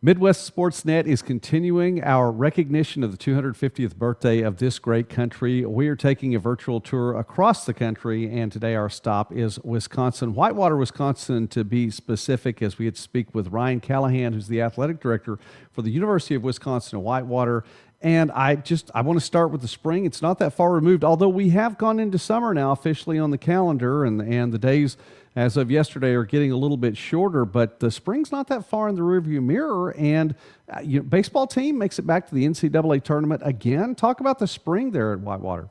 Midwest Sportsnet is continuing our recognition of the 250th birthday of this great country. We are taking a virtual tour across the country, and today our stop is Wisconsin, Whitewater, Wisconsin, to be specific, as we get to speak with Ryan Callahan, who's the athletic director for the University of Wisconsin in Whitewater. And I want to start with the spring. It's not that far removed, although we have gone into summer now officially on the calendar, and the days as of yesterday are getting a little bit shorter, but the spring's not that far in the rearview mirror, and baseball team makes it back to the NCAA tournament again. Talk about the spring there at Whitewater.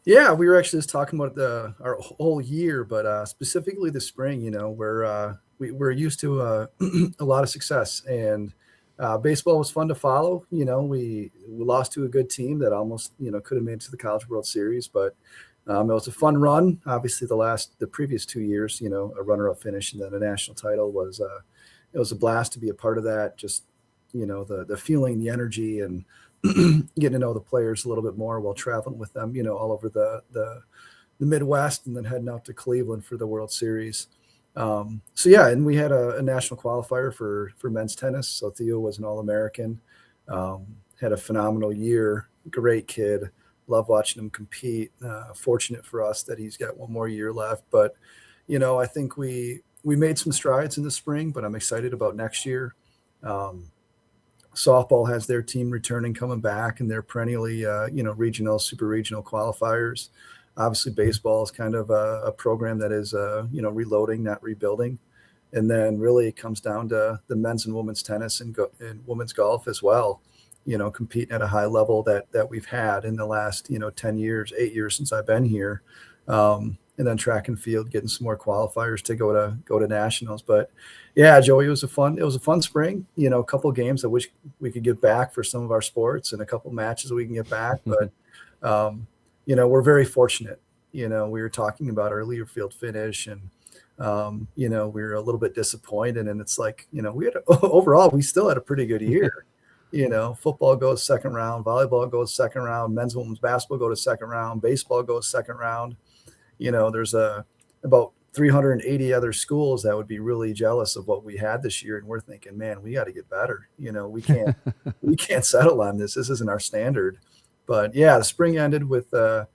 Yeah, we were actually just talking about our whole year, but specifically the spring. We're used to a lot of success, and baseball was fun to follow. We lost to a good team that almost could have made it to the College World Series, but it was a fun run. Obviously, the previous 2 years, a runner-up finish and then a national title was it was a blast to be a part of that. Just the feeling, the energy, and getting to know the players a little bit more while traveling with them, all over the Midwest, and then heading out to Cleveland for the World Series. And we had a national qualifier for men's tennis. So Theo was an All-American, had a phenomenal year, great kid. Love watching him compete. Fortunate for us that he's got one more year left. But, I think we made some strides in the spring, but I'm excited about next year. Softball has their team returning, coming back, and they're perennially, regional, super regional qualifiers. Obviously, baseball is kind of a program that is, reloading, not rebuilding. And then really it comes down to the men's and women's tennis and women's golf as well. Competing at a high level that we've had in the last, 10 years, 8 years since I've been here. And then track and field, getting some more qualifiers to go to nationals. But yeah, Joey, it was a fun spring, a couple of games I wish we could get back for some of our sports, and a couple of matches we can get back. But, we're very fortunate. We were talking about earlier field finish, and, we were a little bit disappointed, and it's like, overall, we still had a pretty good year. Football goes second round, volleyball goes second round, men's and women's basketball go to second round, baseball goes second round. There's about 380 other schools that would be really jealous of what we had this year, and we're thinking, man, we got to get better. We can't settle on this. This isn't our standard. But yeah, the spring ended with a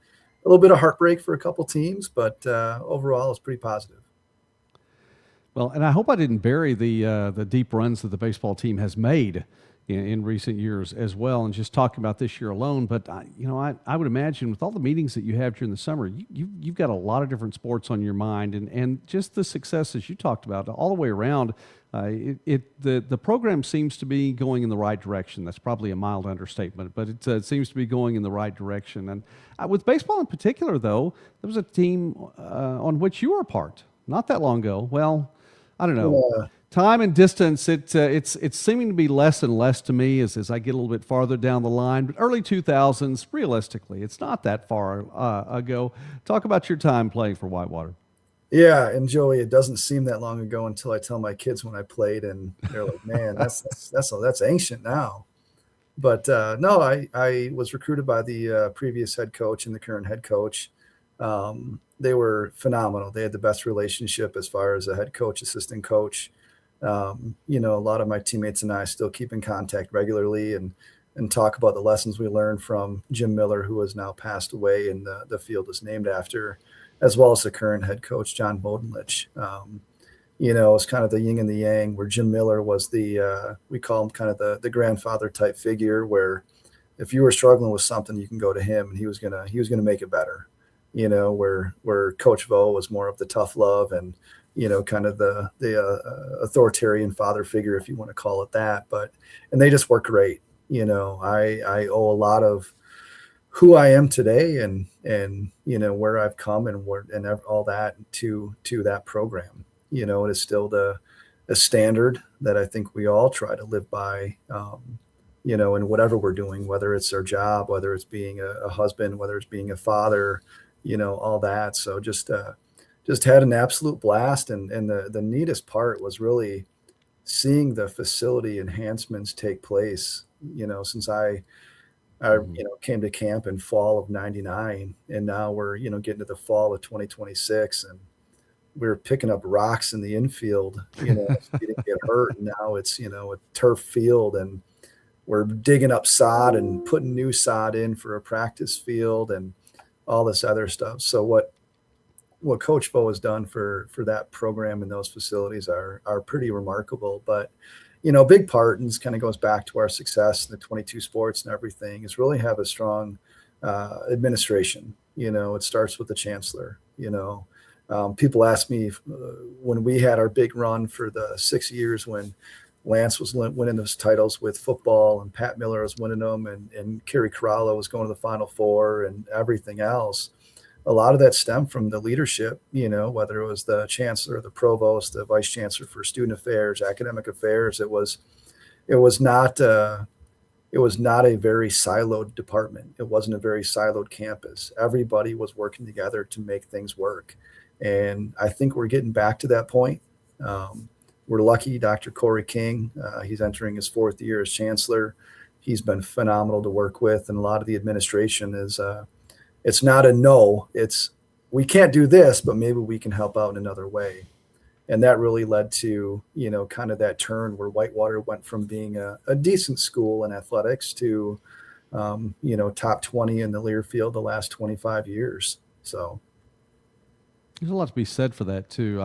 little bit of heartbreak for a couple teams, but overall, it's pretty positive. Well, and I hope I didn't bury the deep runs that the baseball team has made in recent years as well, and just talking about this year alone. But I would imagine with all the meetings that you have during the summer, you've got a lot of different sports on your mind, and just the successes you talked about all the way around. The program seems to be going in the right direction. That's probably a mild understatement, but it seems to be going in the right direction. And with baseball in particular, though, there was a team on which you were a part not that long ago. Well, I don't know. Yeah. Time and distance, it's seeming to be less and less to me as I get a little bit farther down the line. But early 2000s, realistically, it's not that far ago. Talk about your time playing for Whitewater. Yeah, and Joey, it doesn't seem that long ago until I tell my kids when I played, and they're like, "Man, that's ancient now." But no, I was recruited by the previous head coach and the current head coach. They were phenomenal. They had the best relationship as far as a head coach, assistant coach. A lot of my teammates and I still keep in contact regularly and talk about the lessons we learned from Jim Miller, who has now passed away and the field is named after, as well as the current head coach, John Bodenlich. It's kind of the yin and the yang, where Jim Miller was we call him kind of the grandfather type figure, where if you were struggling with something, you can go to him and he was gonna make it better. Where Coach Vo was more of the tough love and kind of the authoritarian father figure, if you want to call it that. And they just work great. I owe a lot of who I am today and where I've come and all that to that program. It is still the standard that I think we all try to live by, in whatever we're doing, whether it's our job, whether it's being a husband, whether it's being a father, all that. So just had an absolute blast. And the neatest part was really seeing the facility enhancements take place, since I came to camp in fall of '99, and now we're, getting to the fall of 2026. And we were picking up rocks in the infield, so you didn't get hurt. And now it's, a turf field, and we're digging up sod and putting new sod in for a practice field and all this other stuff. So what Coach Bo has done for that program and those facilities are pretty remarkable. But big part, and this kind of goes back to our success in the 22 sports and everything, is really have a strong administration. It starts with the chancellor. People ask me when we had our big run for the 6 years when Lance was winning those titles with football and Pat Miller was winning them and Kerry Corallo was going to the Final Four and everything else. A lot of that stemmed from the leadership, whether it was the chancellor, the provost, the vice chancellor for student affairs, academic affairs. It was not a very siloed department. It wasn't a very siloed campus. Everybody was working together to make things work. And I think we're getting back to that point. We're lucky. Dr. Corey King, he's entering his 4th year as chancellor. He's been phenomenal to work with. And a lot of the administration is, it's not a no, it's we can't do this, but maybe we can help out in another way. And that really led to, kind of that turn where Whitewater went from being a decent school in athletics to, top 20 in the Learfield the last 25 years. So there's a lot to be said for that too.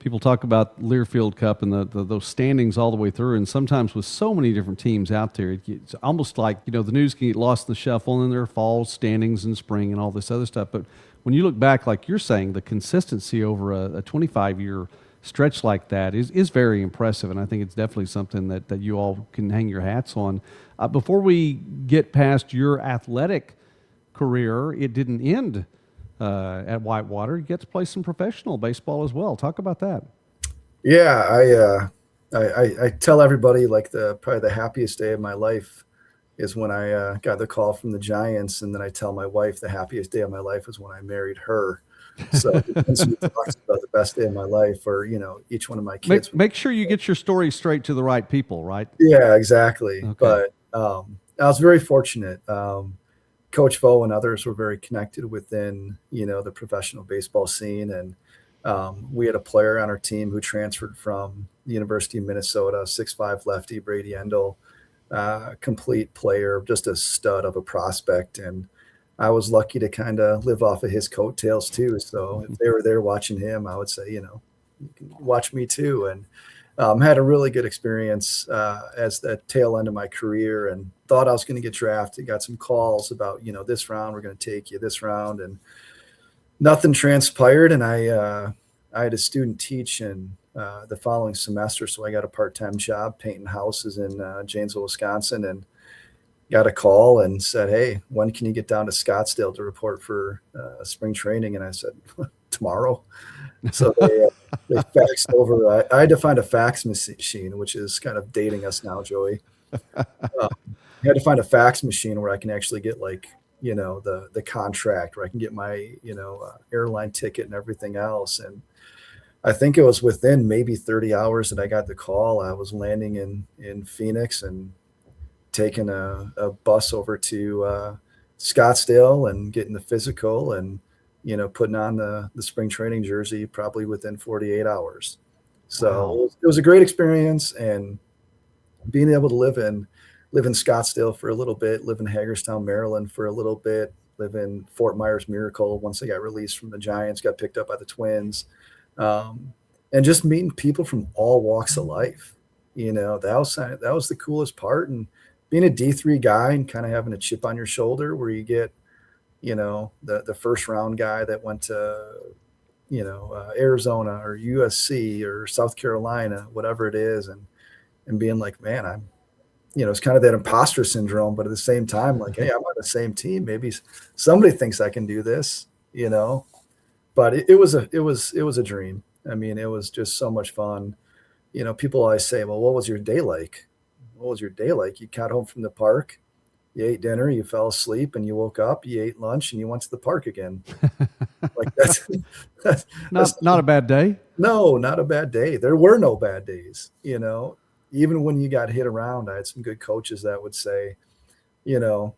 People talk about Learfield Cup and those standings all the way through, and sometimes with so many different teams out there, it's almost like the news can get lost in the shuffle, and then there are fall standings and spring and all this other stuff. But when you look back, like you're saying, the consistency over a 25-year stretch like that is very impressive, and I think it's definitely something that you all can hang your hats on. Before we get past your athletic career, it didn't end at Whitewater. You get to play some professional baseball as well. Talk about that. Yeah, I tell everybody like probably the happiest day of my life is when I got the call from the Giants, and then I tell my wife the happiest day of my life is when I married her. So when she talks about the best day of my life, or each one of my kids. Make sure you get your story straight to the right people, right? Yeah, exactly. Okay. But I was very fortunate. Coach Vo and others were very connected within, the professional baseball scene. And we had a player on our team who transferred from the University of Minnesota, 6'5" lefty, Brady Endel, complete player, just a stud of a prospect. And I was lucky to kind of live off of his coattails too. So if they were there watching him, I would say, you can watch me too. And had a really good experience as the tail end of my career, and thought I was going to get drafted. Got some calls about, this round, we're going to take you this round, and nothing transpired. And I had a student teach in the following semester, so I got a part-time job painting houses in Janesville, Wisconsin, and got a call and said, "Hey, when can you get down to Scottsdale to report for spring training?" And I said, "Tomorrow." So they faxed over. I had to find a fax machine, which is kind of dating us now, Joey. I had to find a fax machine where I can actually get the contract, where I can get my airline ticket and everything else. And I think it was within maybe 30 hours that I got the call. I was landing in Phoenix and taking a bus over to Scottsdale and getting the physical and putting on the spring training jersey probably within 48 hours. So Wow. it was a great experience, and being able to live in Scottsdale for a little bit, live in Hagerstown, Maryland for a little bit, live in Fort Myers Miracle once I got released from the Giants, got picked up by the Twins, and just meeting people from all walks of life. That was the coolest part. And being a D3 guy and kind of having a chip on your shoulder where you get the first round guy that went to, Arizona or USC or South Carolina, whatever it is. And being like, man, I'm, it's kind of that imposter syndrome, but at the same time, like, hey, I'm on the same team. Maybe somebody thinks I can do this, but it was a dream. I mean, it was just so much fun. People always say, well, what was your day like? What was your day like? You got home from the park, you ate dinner, you fell asleep, and you woke up, you ate lunch, and you went to the park again. Like that's not a bad day. No, not a bad day. There were no bad days. Even when you got hit around, I had some good coaches that would say, yeah,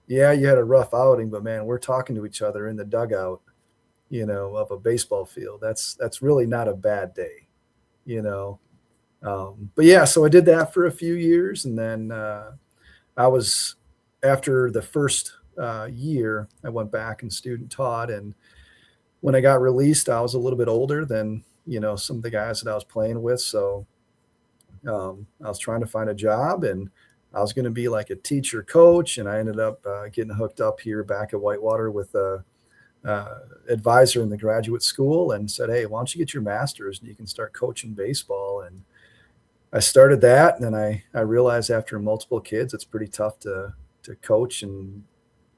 you had a rough outing, but man, we're talking to each other in the dugout, of a baseball field. That's really not a bad day, you know. But yeah, so I did that for a few years, and then I was after the first year, I went back and student taught, and when I got released, I was a little bit older than some of the guys that I was playing with, so I was trying to find a job, and I was going to be like a teacher coach, and I ended up getting hooked up here back at Whitewater with a advisor in the graduate school, and said, "Hey, why don't you get your master's and you can start coaching baseball?" And I started that, and then I realized after multiple kids, it's pretty tough to coach and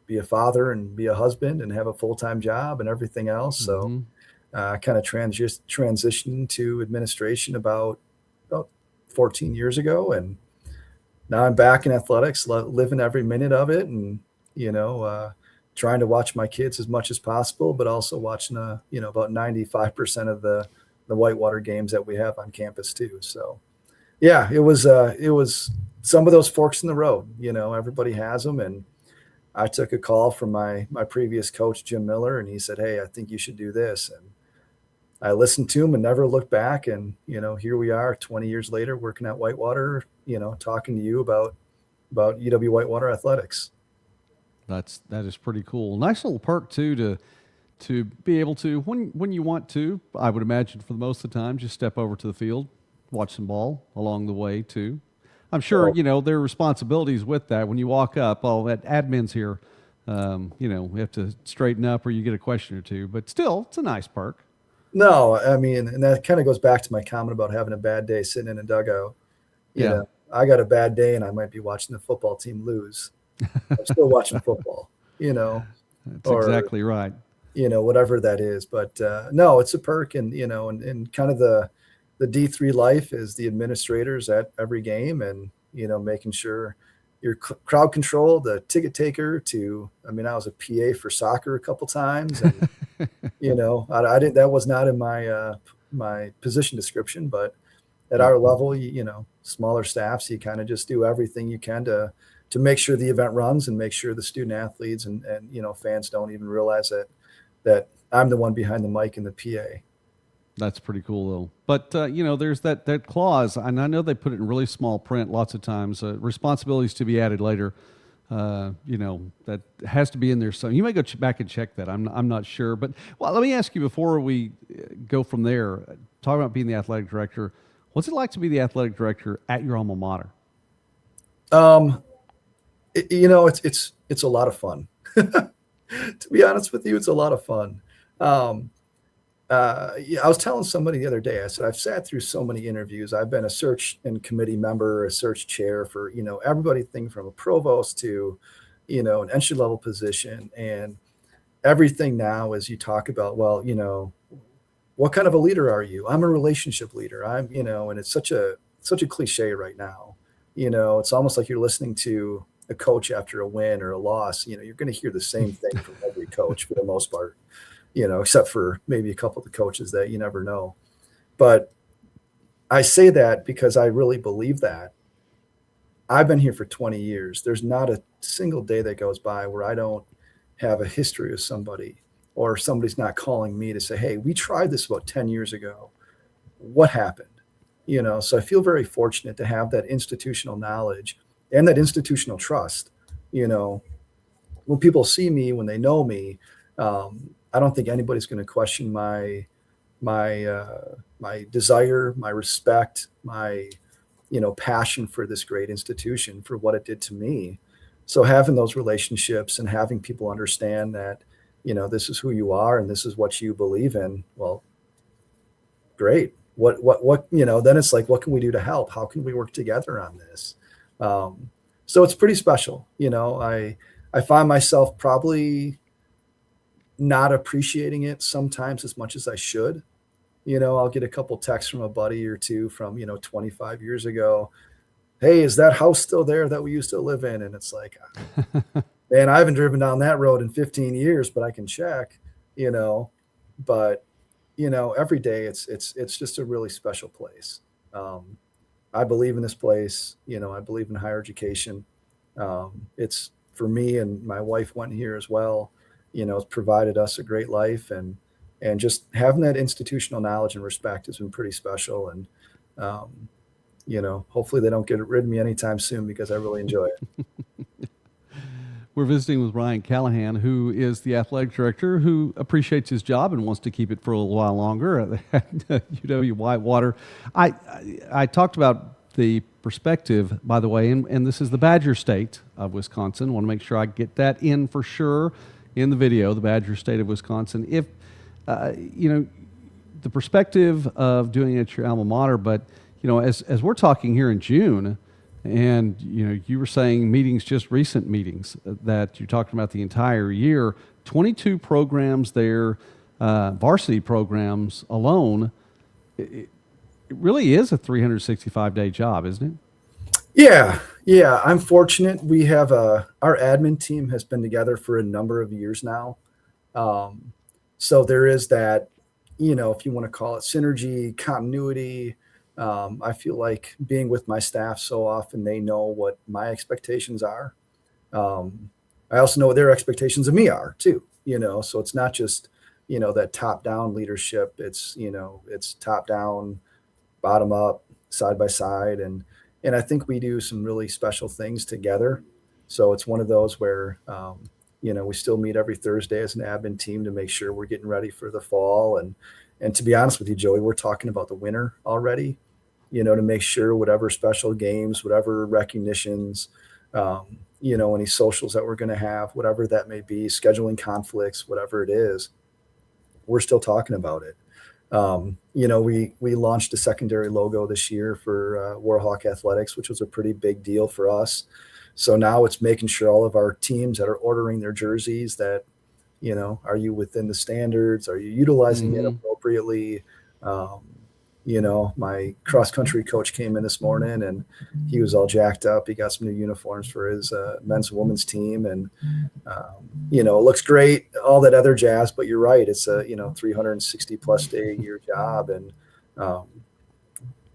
be a father and be a husband and have a full-time job and everything else. So Mm-hmm. I kind of transitioned to administration about 14 years ago, and now I'm back in athletics, living every minute of it, and trying to watch my kids as much as possible, but also watching about 95% of the Whitewater games that we have on campus too. So yeah, it was some of those forks in the road. Everybody has them, and I took a call from my previous coach, Jim Miller, and he said, "Hey, I think you should do this." And I listened to him and never looked back. And, here we are 20 years later working at Whitewater, talking to you about UW-Whitewater athletics. That is pretty cool. Nice little perk too to be able to when you want to. I would imagine for the most of the time, just step over to the field, watch some ball along the way too. I'm sure there are responsibilities with that. When you walk up, that admin's here. We have to straighten up, or you get a question or two. But still, it's a nice perk. No, I mean, and that kind of goes back to my comment about having a bad day sitting in a dugout. Yeah, I got a bad day and I might be watching the football team lose. I'm still watching football, that's or, exactly right. whatever that is. But no, it's a perk. And, and kind of the D3 life is the administrators at every game, and, making sure your crowd control, the ticket taker I was a PA for soccer a couple times. And, I didn't, that was not in my position description, but at our level, smaller staffs, you kind of just do everything you can to make sure the event runs and make sure the student athletes and fans don't even realize that I'm the one behind the mic and the PA. That's pretty cool, though. But there's that clause, and I know they put it in really small print lots of times. Responsibilities to be added later. That has to be in there. So you may go back and check that. I'm not sure. But let me ask you before we go from there. Talking about being the athletic director, what's it like to be the athletic director at your alma mater? It's a lot of fun. To be honest with you, it's a lot of fun. I was telling somebody the other day, I said, I've sat through so many interviews. I've been a search and committee member, a search chair for, everybody thing from a provost to, an entry level position. And everything now is you talk about, well, what kind of a leader are you? I'm a relationship leader. And it's such a cliche right now. It's almost like you're listening to a coach after a win or a loss. You're going to hear the same thing from every coach for the most part. Except for maybe a couple of the coaches that you never know. But I say that because I really believe that. I've been here for 20 years. There's not a single day that goes by where I don't have a history with somebody, or somebody's not calling me to say, "Hey, we tried this about 10 years ago. What happened?" So I feel very fortunate to have that institutional knowledge and that institutional trust. When people see me, when they know me, I don't think anybody's going to question my desire, my respect, my passion for this great institution, for what it did to me. So having those relationships and having people understand that this is who you are and this is what you believe in. Well, great. What then it's like, what can we do to help? How can we work together on this? So it's pretty special. I find myself probably not appreciating it sometimes as much as I should. I'll get a couple texts from a buddy or two from 25 years ago. "Hey, is that house still there that we used to live in?" And it's like, man, I haven't driven down that road in 15 years, but I can check. But every day it's just a really special place. I believe in this place. I believe in higher education. It's for me, and my wife went here as well. It's provided us a great life, and and just having that institutional knowledge and respect has been pretty special. And, hopefully they don't get rid of me anytime soon because I really enjoy it. We're visiting with Ryan Callahan, who is the athletic director, who appreciates his job and wants to keep it for a little while longer at UW-Whitewater. I talked about the perspective, by the way, and this is the Badger State of Wisconsin. I want to make sure I get that in for sure in the video, the Badger State of Wisconsin. If, the perspective of doing it at your alma mater, but, as we're talking here in June, and, you were saying meetings, just recent meetings that you're talking about the entire year, 22 programs there, varsity programs alone. It really is a 365-day job, isn't it? Yeah. I'm fortunate. We have our admin team has been together for a number of years now. So there is that, if you want to call it synergy, continuity. I feel like being with my staff so often, they know what my expectations are. I also know what their expectations of me are too, so it's not just, that top down leadership. It's, it's top down, bottom up, side by side. And I think we do some really special things together. So it's one of those where, we still meet every Thursday as an admin team to make sure we're getting ready for the fall. And to be honest with you, Joey, we're talking about the winter already, to make sure whatever special games, whatever recognitions, any socials that we're going to have, whatever that may be, scheduling conflicts, whatever it is, we're still talking about it. We launched a secondary logo this year for Warhawk Athletics, which was a pretty big deal for us. So now it's making sure all of our teams that are ordering their jerseys that, are you within the standards? Are you utilizing it appropriately? My cross country coach came in this morning and he was all jacked up. He got some new uniforms for his men's and women's team. And, it looks great, all that other jazz, but you're right. It's a, 360 plus day a year job. And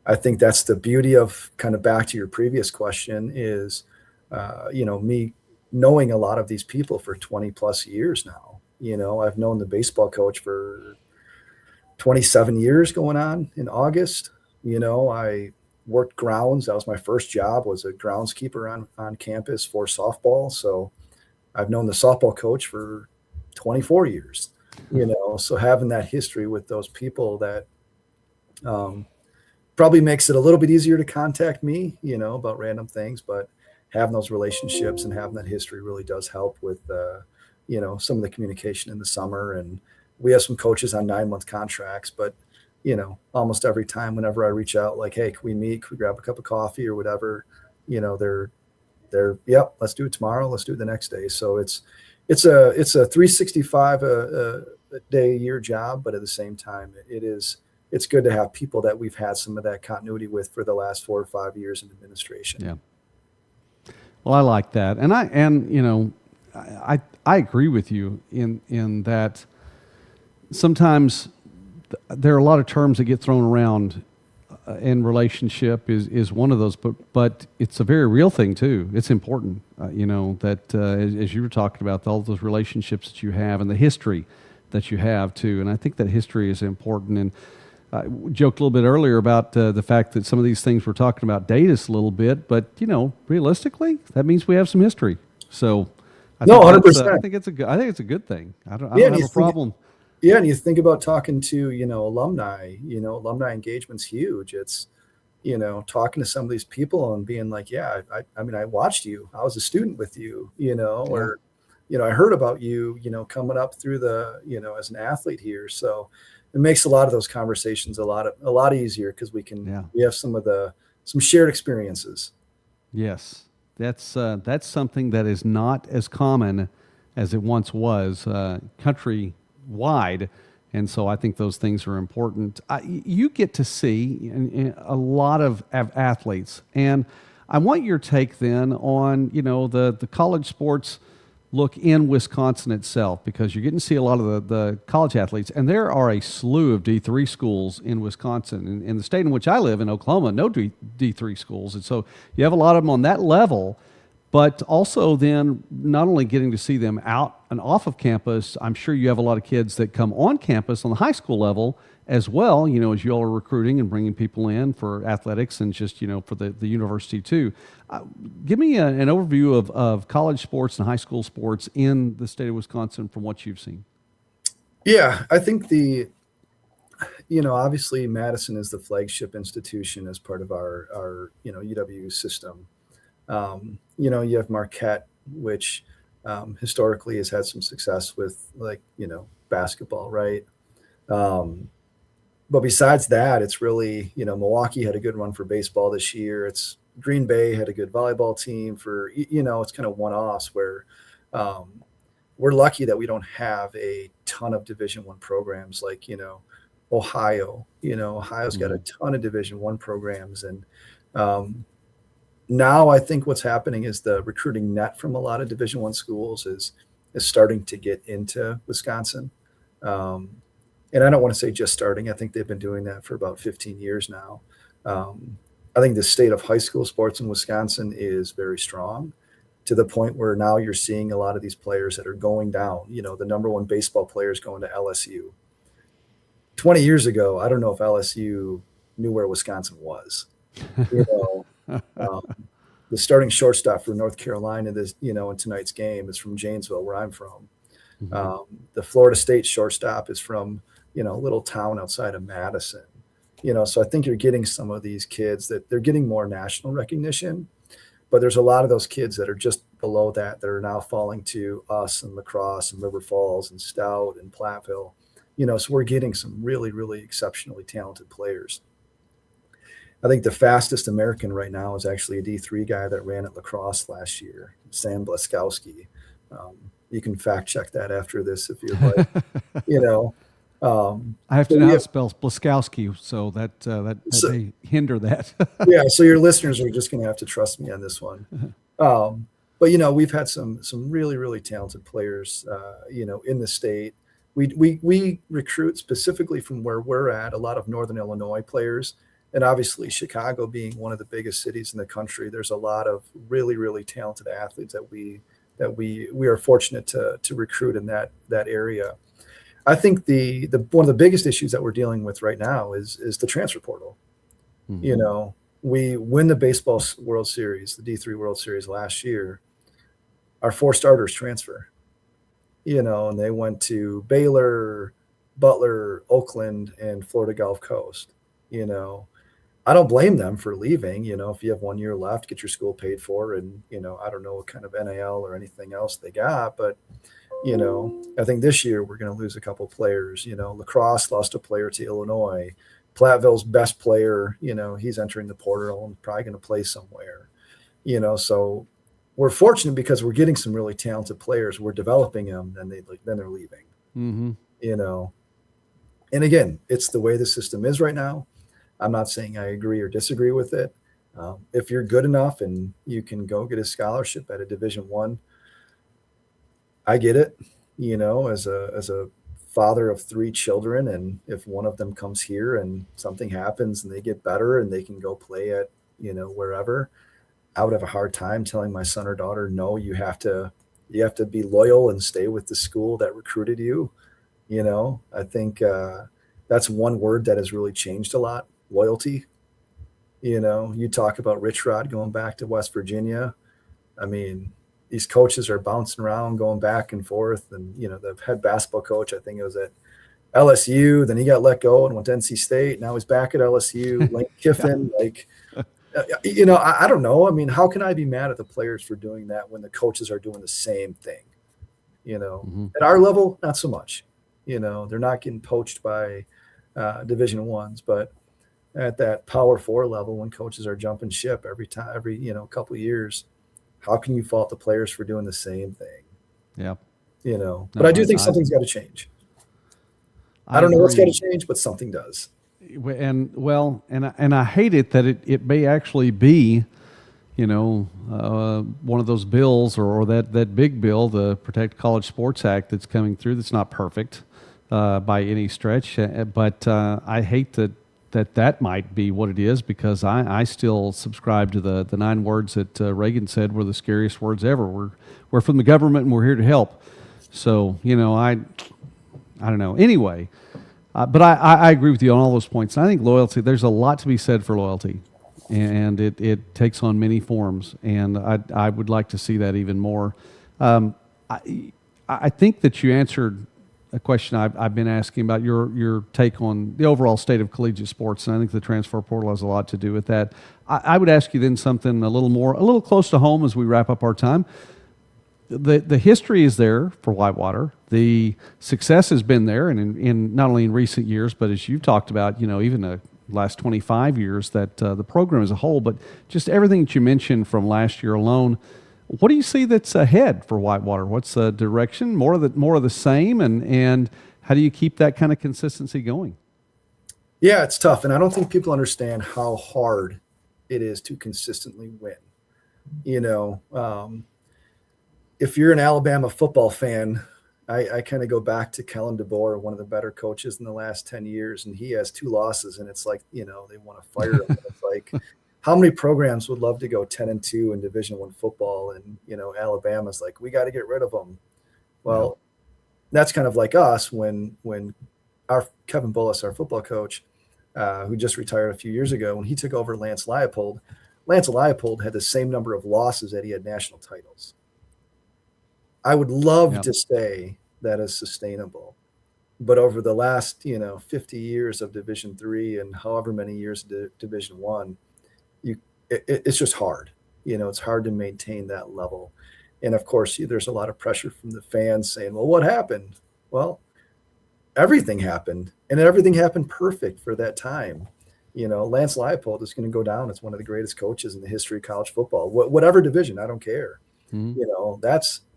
I think that's the beauty of, kind of back to your previous question, is, me knowing a lot of these people for 20 plus years now. I've known the baseball coach for 27 years going on in August. I worked grounds. That was my first job, was a groundskeeper on campus for softball. So I've known the softball coach for 24 years, so having that history with those people, that probably makes it a little bit easier to contact me, about random things, but having those relationships and having that history really does help with, some of the communication in the summer. And we have some coaches on 9-month contracts, but, almost every time whenever I reach out, like, hey, can we meet? Can we grab a cup of coffee or whatever? They're, yep, let's do it tomorrow. Let's do it the next day. So it's a 365 a day a year job, but at the same time, it's good to have people that we've had some of that continuity with for the last 4 or 5 years in administration. Yeah. Well, I like that. And I agree with you in that sometimes there are a lot of terms that get thrown around, and relationship is one of those, but it's a very real thing too. It's important, that as you were talking about, all those relationships that you have and the history that you have too. And I think that history is important. And we joked a little bit earlier about the fact that some of these things we're talking about date us a little bit, but realistically, that means we have some history. So I think 100%. I think it's a good thing. I don't have a problem. Yeah, and you think about talking to, alumni, alumni engagement's huge. It's, talking to some of these people and being like, yeah, I watched you. I was a student with you, or, I heard about you, coming up through the, as an athlete here. So it makes a lot of those conversations a lot easier because we have some shared experiences. Yes, that's something that is not as common as it once was, country-wide, and so I think those things are important. You get to see a lot of athletes, and I want your take then on the college sports look in Wisconsin itself, because you're getting to see a lot of the college athletes, and there are a slew of D3 schools in Wisconsin. In the state in which I live, in Oklahoma, no D3 schools, and so you have a lot of them on that level. but also then not only getting to see them out and off of campus, I'm sure you have a lot of kids that come on campus on the high school level as well, as you all are recruiting and bringing people in for athletics and just, for the university too. Give me an overview of college sports and high school sports in the state of Wisconsin from what you've seen. Yeah, I think obviously Madison is the flagship institution as part of our UW system. You have Marquette, which historically has had some success with basketball, right? But besides that, it's really, Milwaukee had a good run for baseball this year. It's Green Bay had a good volleyball team for, it's kind of one-offs where we're lucky that we don't have a ton of Division I programs like, Ohio. Ohio's got a ton of Division I programs. And now I think what's happening is the recruiting net from a lot of Division I schools is starting to get into Wisconsin. And I don't want to say just starting. I think they've been doing that for about 15 years now. I think the state of high school sports in Wisconsin is very strong to the point where now you're seeing a lot of these players that are going down. The number one baseball players going to LSU. 20 years ago, I don't know if LSU knew where Wisconsin was. The starting shortstop for North Carolina in tonight's game is from Janesville, where I'm from. Mm-hmm. The Florida State shortstop is from a little town outside of Madison. So I think you're getting some of these kids that they're getting more national recognition, but there's a lot of those kids that are just below that are now falling to us and La Crosse and River Falls and Stout and Platteville. So we're getting some really, really exceptionally talented players. I think the fastest American right now is actually a D3 guy that ran at La Crosse last year, Sam Blaskowski. You can fact check that after this if you'd like. I have to know how to spell Blaskowski, so that may hinder that. Yeah, so your listeners are just going to have to trust me on this one. But we've had some really, really talented players, in the state. We recruit specifically from where we're at, a lot of Northern Illinois players. And obviously Chicago being one of the biggest cities in the country, there's a lot of really, really talented athletes that we are fortunate to recruit in that area. I think the one of the biggest issues that we're dealing with right now is the transfer portal. Mm-hmm. We win the baseball World Series, the D3 World Series last year. Our 4 starters transfer. And they went to Baylor, Butler, Oakland, and Florida Gulf Coast. I don't blame them for leaving. If you have 1 year left, get your school paid for, and I don't know what kind of NIL or anything else they got, but I think this year we're going to lose a couple players. La Crosse lost a player to Illinois. Platteville's best player, he's entering the portal and probably going to play somewhere. So we're fortunate because we're getting some really talented players. We're developing them, and then they're leaving. Mm-hmm. And again, it's the way the system is right now. I'm not saying I agree or disagree with it. If you're good enough and you can go get a scholarship at a Division I get it, as a father of 3 children. And if one of them comes here and something happens and they get better and they can go play at, wherever, I would have a hard time telling my son or daughter, no, you have to be loyal and stay with the school that recruited you. I think that's one word that has really changed a lot. Loyalty. You talk about Rich Rod going back to West Virginia. I mean, these coaches are bouncing around, going back and forth. And, the head basketball coach, I think it was at LSU. Then he got let go and went to NC State. Now he's back at LSU. Lane Kiffin, I don't know. I mean, how can I be mad at the players for doing that when the coaches are doing the same thing? Mm-hmm. At our level, not so much. They're not getting poached by Division I's, but at that Power 4 level, when coaches are jumping ship every couple of years, how can you fault the players for doing the same thing? Yeah. But I do think something's got to change. I don't know what's got to change, but something does. And I hate it that it may actually be, one of those bills or that big bill, the Protect College Sports Act that's coming through. That's not perfect by any stretch, but I hate that that might be what it is, because I still subscribe to the 9 words that Reagan said were the scariest words ever. We're from the government and we're here to help. So, I don't know. Anyway, but I agree with you on all those points. And I think loyalty, there's a lot to be said for loyalty, and it takes on many forms. And I would like to see that even more. I think that you answered a question I've been asking about your take on the overall state of collegiate sports, and I think the transfer portal has a lot to do with that. I would ask you then something a little close to home as we wrap up our time. The history is there for Whitewater. The success has been there, and in not only in recent years, but as you've talked about, even the last 25 years, that the program as a whole, but just everything that you mentioned from last year alone. What do you see that's ahead for Whitewater? What's the direction? More of the same, and how do you keep that kind of consistency going? Yeah, it's tough, and I don't think people understand how hard it is to consistently win. If you're an Alabama football fan, I kind of go back to Kellen DeBoer, one of the better coaches in the last 10 years, and he has 2 losses, and it's like, they want to fire him. It's like, how many programs would love to go 10-2 in Division I football? And, Alabama's like, we got to get rid of them. Well, that's kind of like us when our Kevin Bullis, our football coach, who just retired a few years ago, when he took over Lance Leipold had the same number of losses that he had national titles. I would love to say that is sustainable, but over the last 50 years of Division III and however many years of Division I, it's just hard. It's hard to maintain that level, and of course, there's a lot of pressure from the fans saying, "Well, what happened?" Well, everything happened, and everything happened perfect for that time. Lance Leipold is going to go down as one of the greatest coaches in the history of college football, whatever division. I don't care.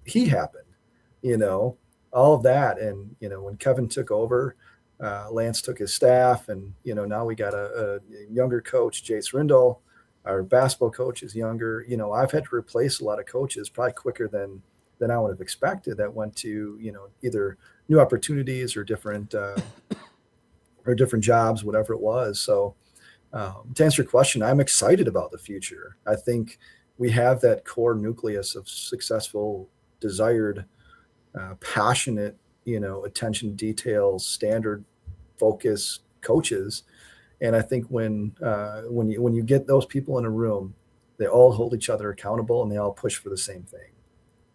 He happened, all of that. And, when Kevin took over, Lance took his staff, and, now we got a younger coach, Jace Rindle. Our basketball coach is younger. I've had to replace a lot of coaches probably quicker than I would have expected, that went to, either new opportunities or different jobs, whatever it was. So to answer your question, I'm excited about the future. I think we have that core nucleus of successful, desired, passionate, attention to detail, standard focus coaches. And I think when you get those people in a room, they all hold each other accountable and they all push for the same thing.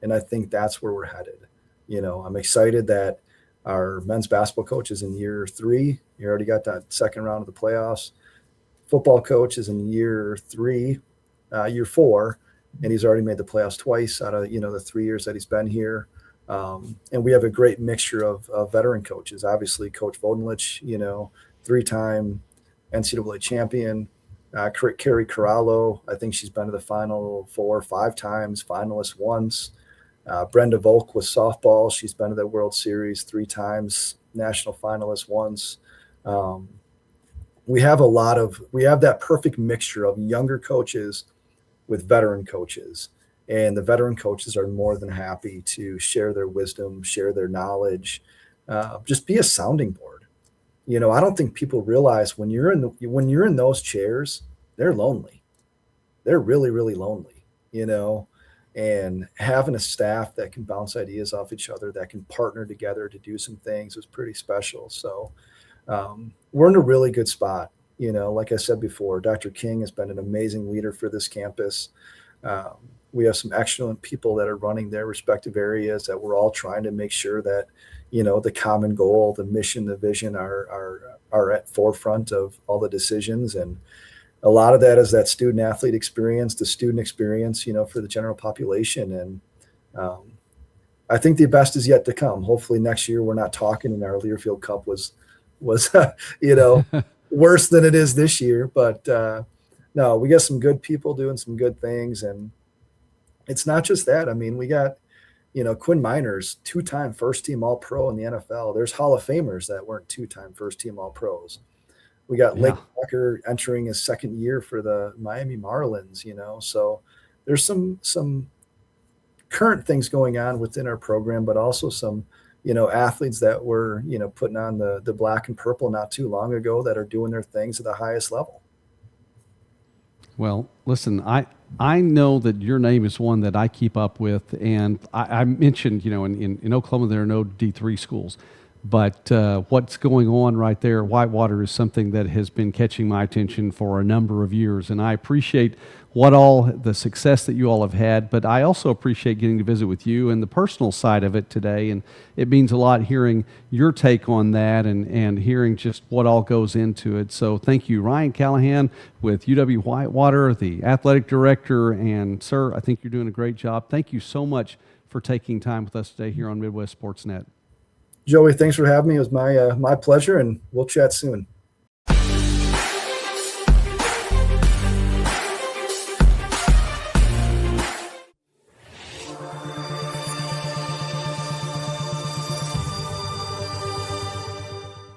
And I think that's where we're headed. I'm excited that our men's basketball coach is in year 3. He already got that second round of the playoffs. Football coach is in year 4, and he's already made the playoffs twice out of, the 3 years that he's been here. And we have a great mixture of veteran coaches. Obviously, Coach Vodenlich, 3-time NCAA champion. Carrie Corallo, I think she's been to the Final 4 or 5 times, finalist once. Brenda Volk with softball. She's been to the World Series 3 times, national finalist once. We have that perfect mixture of younger coaches with veteran coaches, and the veteran coaches are more than happy to share their wisdom, share their knowledge, just be a sounding board. I don't think people realize when you're in those chairs, they're lonely. They're really, really lonely, and having a staff that can bounce ideas off each other, that can partner together to do some things, was pretty special. So we're in a really good spot. Like I said before, Dr. King has been an amazing leader for this campus. We have some excellent people that are running their respective areas, that we're all trying to make sure that, the common goal, the mission, the vision are at forefront of all the decisions. And a lot of that is that student athlete experience, the student experience, for the general population. And I think the best is yet to come. Hopefully next year we're not talking and our Learfield Cup was worse than it is this year. But no, we got some good people doing some good things. And it's not just that. I mean, we got, Quinn Miners, 2-time first-team All-Pro in the NFL. There's Hall of Famers that weren't 2-time first-team All-Pros. We got Lake Tucker entering his second year for the Miami Marlins, So there's some current things going on within our program, but also some athletes that were, putting on the black and purple not too long ago that are doing their things at the highest level. Well, listen, I know that your name is one that I keep up with, and I mentioned, in Oklahoma there are no D3 schools, but what's going on right there at Whitewater is something that has been catching my attention for a number of years, and I appreciate the success that you all have had, but I also appreciate getting to visit with you and the personal side of it today, and it means a lot hearing your take on that and hearing just what all goes into it. So thank you, Ryan Callahan with UW-Whitewater, the athletic director, and sir, I think you're doing a great job. Thank you so much for taking time with us today here on Midwest Sportsnet. Joey, thanks for having me. It was my pleasure, and we'll chat soon.